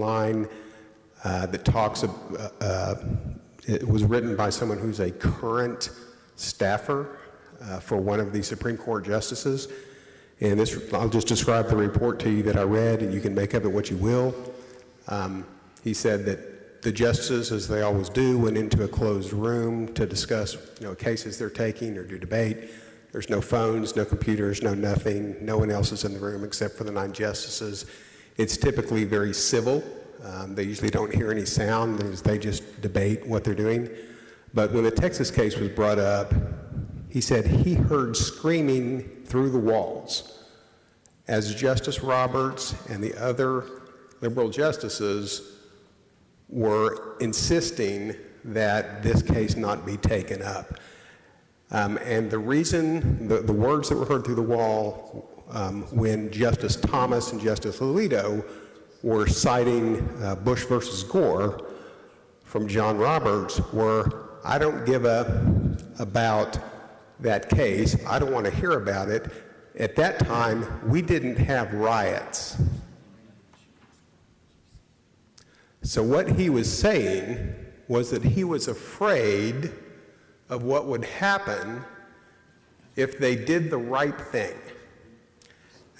line that talks it was written by someone who's a current staffer for one of the Supreme Court justices. And this, I'll just describe the report to you that I read, and you can make of it what you will. He said that the justices, as they always do, went into a closed room to discuss, cases they're taking or do debate. There's no phones, no computers, no nothing. No one else is in the room except for the 9 justices. It's typically very civil. They usually don't hear any sound. They just debate what they're doing. But when the Texas case was brought up, he said he heard screaming through the walls as Justice Roberts and the other liberal justices were insisting that this case not be taken up. And the reason, the words that were heard through the wall when Justice Thomas and Justice Alito were citing Bush versus Gore from John Roberts were, I don't give a about that case. I don't want to hear about it. At that time, we didn't have riots. So what he was saying was that he was afraid of what would happen if they did the right thing.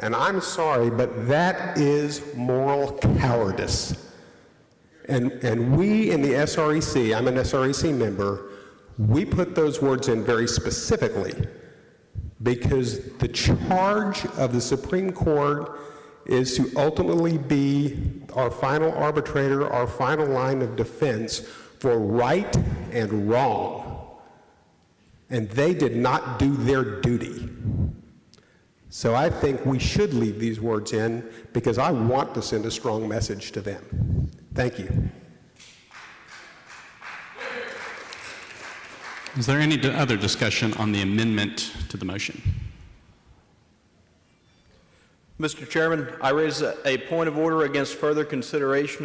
And I'm sorry, but that is moral cowardice. And we in the SREC, I'm an SREC member, we put those words in very specifically because the charge of the Supreme Court is to ultimately be our final arbitrator, our final line of defense for right and wrong. And they did not do their duty. So I think we should leave these words in because I want to send a strong message to them. Thank you. Is there any other discussion on the amendment to the motion? Mr. Chairman, I raise a point of order against further consideration